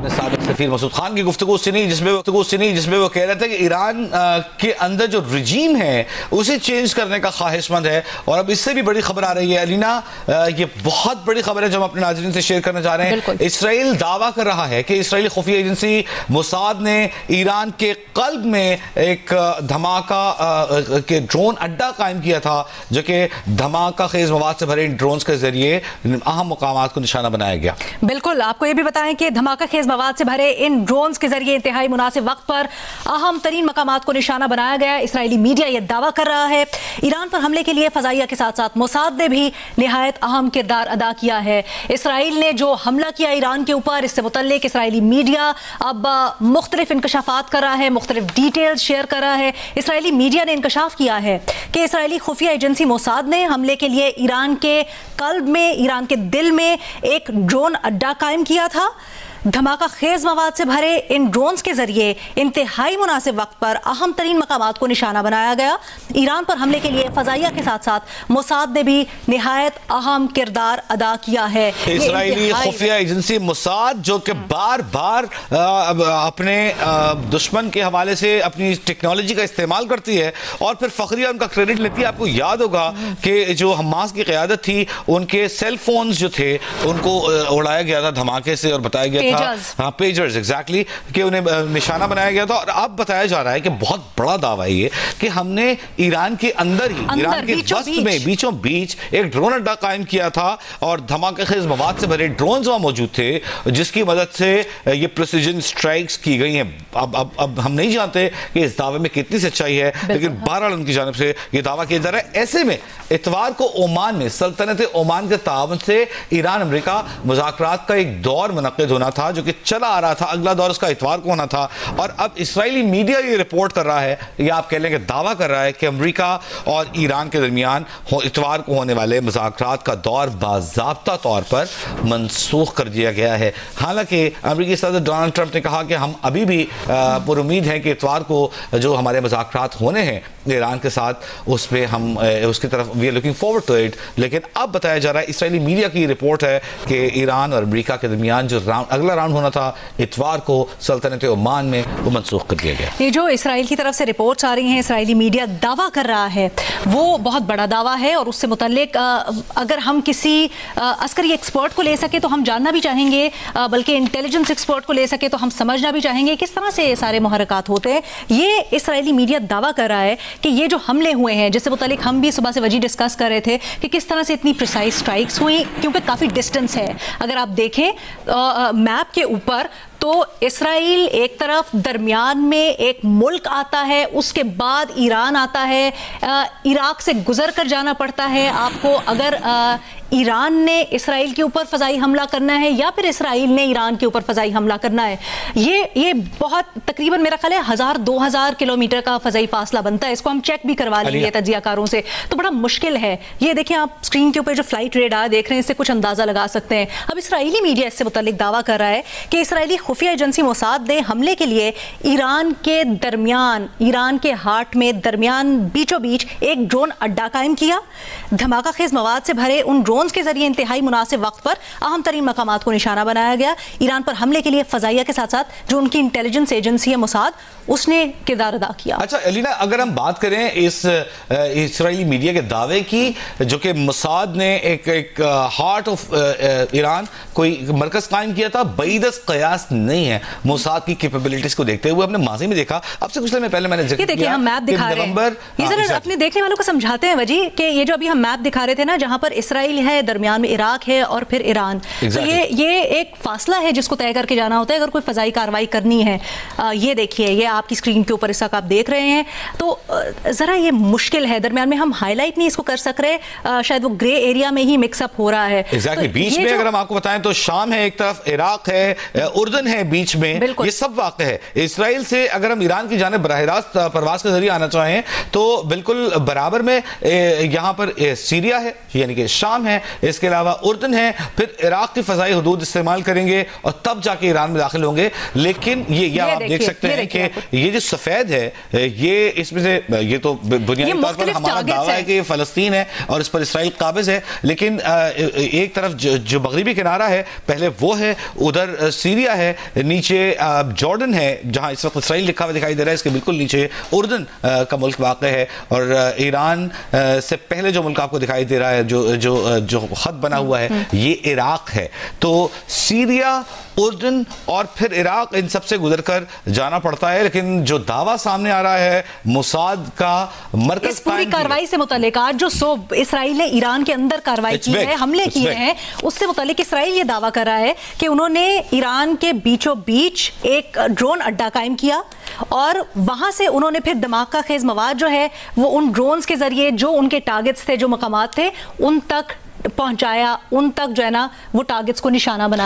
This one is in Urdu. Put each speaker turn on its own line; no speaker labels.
اپنے سابق سفیر مسعود خان کی گفتگو سنی جس میں وہ کہہ رہے تھے کہ ایران کے اندر جو رجیم ہے اسے چینج کرنے کا خواہش مند ہے. اور اب اس سے بھی بڑی خبر آ رہی ہے علینا, یہ بہت بڑی خبر ہے جو ہم اپنے ناظرین سے شیئر کرنا چاہ رہے ہیں. اسرائیل دعویٰ کر رہا ہے کہ اسرائیلی خفیہ ایجنسی موساد نے ایران کے قلب میں ایک دھماکہ کے ڈرون اڈا قائم کیا تھا, جو کہ دھماکہ خیز مواد سے بھرے ان ڈرونز کے ذریعے اہم مقامات کو نشانہ بنایا گیا.
بالکل, آپ کو یہ بھی بتائیں کہ دھماکہ خیز مواد سے بھرے ان ڈرونز کے ذریعے انتہائی مناسب وقت پر اہم ترین مقامات کو نشانہ بنایا گیا. اسرائیلی میڈیا یہ دعویٰ کر رہا ہے. ایران پر حملے کے لیے فضائیہ کے ساتھ ساتھ موساد نے بھی نہایت اہم کردار ادا کیا ہے. اسرائیل نے جو حملہ کیا ایران کے اوپر, اس سے متعلق اسرائیلی میڈیا اب مختلف انکشافات کر رہا ہے, مختلف ڈیٹیلز شیئر کر رہا ہے. اسرائیلی میڈیا نے انکشاف کیا ہے کہ اسرائیلی خفیہ ایجنسی موساد نے حملے کے لیے ایران کے قلب میں, ایران کے دل میں ایک ڈرون اڈا قائم کیا تھا. دھماکہ خیز مواد سے بھرے ان ڈرونز کے ذریعے انتہائی مناسب وقت پر اہم ترین مقامات کو نشانہ بنایا گیا. ایران پر حملے کے لیے فضائیہ کے ساتھ ساتھ موساد نے بھی نہایت اہم کردار ادا کیا ہے.
اسرائیلی خفیہ ایجنسی موساد جو کہ بار بار اپنے دشمن کے حوالے سے اپنی ٹیکنالوجی کا استعمال کرتی ہے اور پھر فخریہ ان کا کریڈٹ لیتی ہے. آپ کو یاد ہوگا کہ جو حماس کی قیادت تھی, ان کے سیل فونز جو تھے ان کو اڑایا گیا تھا دھماکے سے اور بتایا گیا تھا پیجرز ایگزیکٹلی کہ انہیں نشانہ بنایا گیا تھا. اور اب بتایا جا رہا ہے کہ بہت بڑا دعویٰ یہ کہ ہم نے ایران کے اندر ہی, ایران کے وسط میں بیچوں بیچ ایک ڈرون اڈا قائم کیا تھا اور دھماکہ خیز مواد سے بھرے ڈرونز وہاں موجود تھے جس کی مدد سے یہ پریسیجن سٹرائکس کی گئی ہیں. اب ہم نہیں جانتے کہ اس دعوے میں کتنی سچائی ہے, لیکن بہرحال ان کی جانب سے یہ دعویٰ کیا جا رہا ہے. ایسے میں اتوار کو عمان میں سلطنت عمان کے تعاون سے ایران امریکہ مذاکرات کا ایک دور منعقد ہونا تھا جو کہ چلا آ رہا تھا. اگلا دور اس کا اتوار کو ہونا تھا. اور اب اسرائیلی میڈیا یہ رپورٹ کر رہا ہے, یا آپ کہہ لیں کہ دعویٰ کر رہا ہے کہ امریکہ اور ایران کے درمیان اتوار کو ہونے والے مذاکرات کا دور باضابطہ طور پر منسوخ کر دیا گیا ہے. حالانکہ امریکی صدر ڈونلڈ ٹرمپ نے کہا کہ ہم ابھی بھی پر امید ہیں کہ اتوار کو جو ہمارے مذاکرات ہونے ہیں ایران کے ساتھ, اس پہ ہم اس کی طرف we are looking forward to it. لیکن اب بتایا جا رہا ہے, اسرائیلی میڈیا کی رپورٹ ہے کہ ایران اور امریکہ کے درمیان جو اگلا راؤنڈ ہونا تھا اتوار کو سلطنت عمان میں, وہ منسوخ کر دیا گیا.
یہ جو اسرائیل کی طرف سے رپورٹس آ رہی ہیں, اسرائیلی میڈیا دعویٰ کر رہا ہے, وہ بہت بڑا دعویٰ ہے. اور اس سے متعلق اگر ہم کسی عسکری ایکسپرٹ کو لے سکے تو ہم جاننا بھی چاہیں گے, بلکہ انٹیلیجنس ایکسپرٹ کو لے سکے تو ہم سمجھنا بھی چاہیں گے کس طرح سے یہ سارے محرکات ہوتے ہیں. یہ اسرائیلی میڈیا دعویٰ کر رہا ہے کہ یہ جو حملے ہوئے ہیں, جس سے متعلق ہم بھی صبح سے وجہ ڈسکس کر رہے تھے کہ کس طرح سے اتنی پریسائز سٹرائکس ہوئی, کیونکہ کافی ڈسٹنس ہے. اگر آپ دیکھیں میپ کے اوپر تو اسرائیل ایک طرف درمیان میں ایک ملک آتا ہے, اس کے بعد ایران آتا ہے, عراق سے گزر کر جانا پڑتا ہے آپ کو اگر ایران نے اسرائیل کے اوپر فضائی حملہ کرنا ہے یا پھر اسرائیل نے ایران کے اوپر فضائی حملہ کرنا ہے. یہ بہت تقریباً میرا خیال ہے 1000-2000 کلومیٹر کا فضائی فاصلہ بنتا ہے. اس کو ہم چیک بھی کروا لیں گے تجزیہ کاروں سے, تو بڑا مشکل ہے. یہ دیکھیں آپ اسکرین کے اوپر جو فلائٹ ریڈار دیکھ رہے ہیں, اس سے کچھ اندازہ لگا سکتے ہیں. اب اسرائیلی میڈیا اس سے متعلق دعویٰ کر رہا ہے کہ اسرائیلی خفیہ ایجنسی موساد نے حملے کے لیے ایران کے درمیان, ایران کے ہارٹ میں درمیان بیچوں بیچ ایک ڈرون اڈا قائم کیا. دھماکہ خیز مواد سے بھرے ان ڈرونز کے ذریعے انتہائی مناسب وقت پر اہم ترین مقامات کو نشانہ بنایا گیا. ایران پر حملے کے لیے فضائیہ کے ساتھ ساتھ جو ان کی انٹیلیجنس ایجنسی ہے موساد, اس نے کردار ادا کیا.
اچھا علینا, اگر ہم بات کریں اس اسرائیلی میڈیا کے دعوے کی, جو کہ موساد نے ایک ہارٹ آف ایران کوئی مرکز قائم کیا تھا, بعید از قیاس نہیں ہے موساد کی کیپیبلٹیز کو دیکھتے ہوئے. ہم نے ماضی میں دیکھا, اب سے کچھ دن پہلے میں نے ذکر کیا,
دیکھیں ہم میپ دکھا رہے ہیں, یہ ذرا اپنے دیکھنے والوں کو سمجھاتے ہیں وجی کہ یہ جو ابھی ہم میپ دکھا رہے تھے نا, جہاں پر اسرائیل ہے, درمیان میں عراق ہے اور پھر ایران, تو یہ ایک فاصلہ ہے جس کو طے کر کے جانا ہوتا ہے اگر کوئی فضائی کاروائی کرنی ہے. یہ دیکھیے, یہ آپ کی اسکرین کے اوپر اس وقت آپ دیکھ رہے ہیں, تو ذرا یہ مشکل ہے. درمیان میں ہم ہائی لائٹ نہیں اس کو کر سک رہے, شاید وہ گرے ایریا میں ہی مکس اپ ہو رہا ہے.
بیچ میں اگر ہم آپ کو بتائیں تو شام ہے ایک طرف, عراق ہے, اردن ہے بیچ میں, یہ سب واقع ہے. اسرائیل سے اگر ہم ایران کی جانب براہ راست پرواز کے ذریعے آنا چاہیں تو بالکل برابر میں یہاں پر سیریا ہے, یعنی کہ شام ہے, ہے, اس کے علاوہ اردن ہے, پھر عراق کی فضائی حدود استعمال کریں گے اور تب جا کے ایران میں داخل ہوں گے. لیکن یہ آپ دیکھ سکتے ہیں کہ یہ جو سفید ہے, یہ اس میں سے یہ تو بنیادی طور پر ہمارا دعویٰ ہے کہ یہ فلسطین ہے اور اس پر اسرائیل قابض ہے, لیکن ایک طرف جو مغربی کنارہ ہے پہلے وہ ہے, ادھر سیریا ہے, نیچے جارڈن ہے جہاں اس وقت اسرائیل لکھا ہوا دکھائی دے رہا ہے, اس کے بالکل نیچے اردن کا ملک واقع ہے, اور ایران سے پہلے جو ملک آپ کو دکھائی دے رہا ہے جو خط بنا ہوا ہے یہ عراق ہے. تو سیریا, اردن اور پھر عراق, ان سب سے گزر کر جانا پڑتا ہے. لیکن جو دعویٰ سامنے آ رہا ہے موساد کا مرکز
اس پوری کاروائی سے متعلق, آج جو صبح اسرائیل نے ایران کے اندر کاروائی کی ہے, حملے کیے ہیں, اس سے متعلق اسرائیل یہ دعویٰ کر رہا ہے کہ انہوں نے ایران کے بیچوں بیچ ایک ڈرون اڈا قائم کیا اور وہاں سے انہوں نے پھر دھماکہ خیز مواد جو ہے وہ ان ڈرونز کے ذریعے جو ان کے ٹارگٹس تھے, جو مقامات تھے, ان تک پہنچایا, ان تک جو ہے نا وہ ٹارگٹس کو نشانہ بنایا.